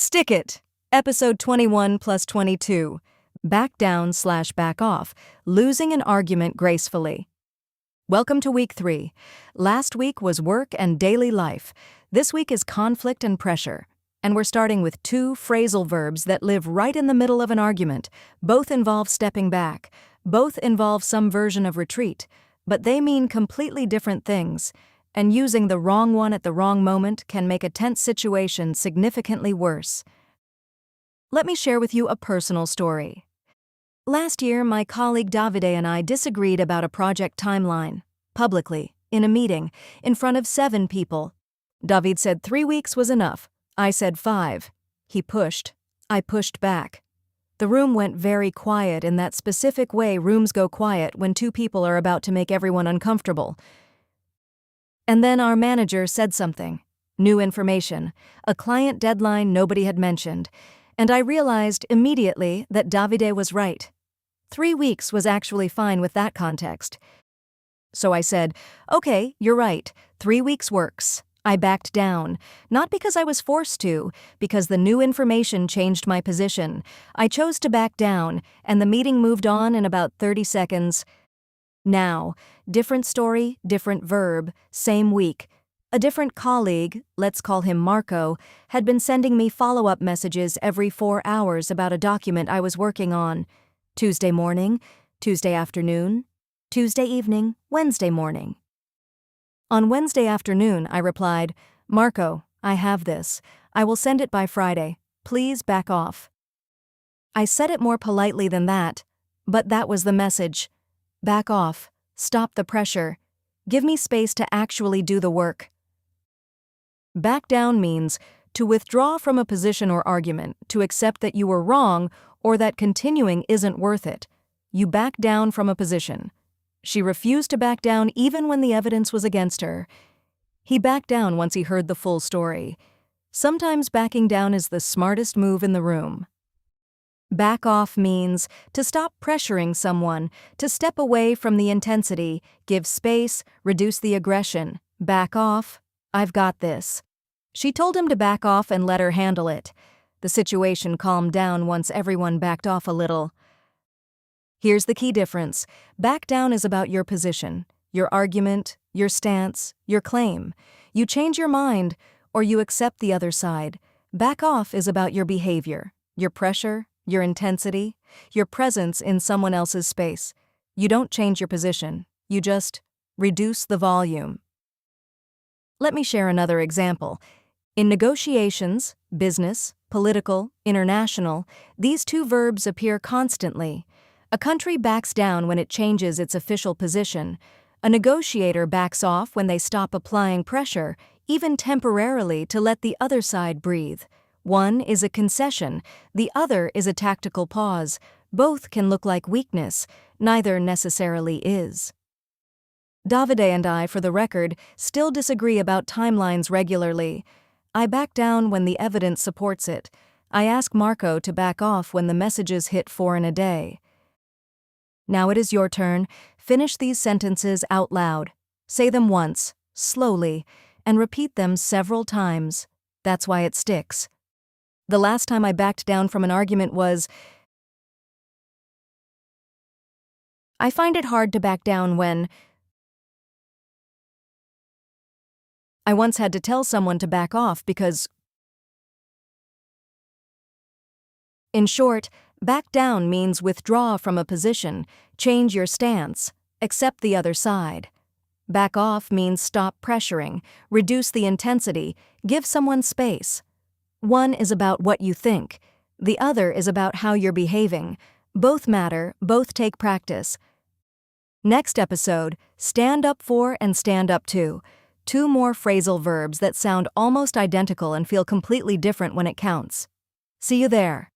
Stick it! Episode 21-22. Back down/back off. Losing an argument gracefully. Welcome to week 3. Last week was work and daily life. This week is conflict and pressure. And we're starting with 2 phrasal verbs that live right in the middle of an argument. Both involve stepping back. Both involve some version of retreat. But they mean completely different things. And using the wrong one at the wrong moment can make a tense situation significantly worse. Let me share with you a personal story. Last year, my colleague Davide and I disagreed about a project timeline, publicly, in a meeting, in front of 7 people. David said 3 weeks was enough. I said 5. He pushed. I pushed back. The room went very quiet in that specific way rooms go quiet when 2 people are about to make everyone uncomfortable. And then our manager said something. New information, a client deadline nobody had mentioned, and I realized immediately that Davide was right. 3 weeks was actually fine with that context. So I said, okay, you're right, 3 weeks works. I backed down, not because I was forced to, because the new information changed my position. I chose to back down, and the meeting moved on in about 30 seconds. Now, different story, different verb, same week. A different colleague, let's call him Marco, had been sending me follow-up messages every 4 hours about a document I was working on. Tuesday morning, Tuesday afternoon, Tuesday evening, Wednesday morning. On Wednesday afternoon, I replied, Marco, I have this. I will send it by Friday. Please back off. I said it more politely than that, but that was the message. Back off. Stop the pressure. Give me space to actually do the work. Back down means to withdraw from a position or argument, to accept that you were wrong or that continuing isn't worth it. You back down from a position. She refused to back down even when the evidence was against her. He backed down once he heard the full story. Sometimes backing down is the smartest move in the room. Back off means to stop pressuring someone, to step away from the intensity, give space, reduce the aggression. Back off. I've got this. She told him to back off and let her handle it. The situation calmed down once everyone backed off a little. Here's the key difference. Back down is about your position, your argument, your stance, your claim. You change your mind, or you accept the other side. Back off is about your behavior, your pressure, your intensity, your presence in someone else's space. You don't change your position, you just reduce the volume. Let me share another example. In negotiations, business, political, international, these 2 verbs appear constantly. A country backs down when it changes its official position. A negotiator backs off when they stop applying pressure, even temporarily, to let the other side breathe. One is a concession, the other is a tactical pause. Both can look like weakness, neither necessarily is. Davide and I, for the record, still disagree about timelines regularly. I back down when the evidence supports it. I ask Marco to back off when the messages hit 4 in a day. Now it is your turn. Finish these sentences out loud. Say them once, slowly, and repeat them several times. That's why it sticks. The last time I backed down from an argument was, I find it hard to back down when I once had to tell someone to back off because. In short, back down means withdraw from a position, change your stance, accept the other side. Back off means stop pressuring, reduce the intensity, give someone space. One is about what you think. The other is about how you're behaving. Both matter, both take practice. Next episode, stand up for and stand up to. 2 more phrasal verbs that sound almost identical and feel completely different when it counts. See you there.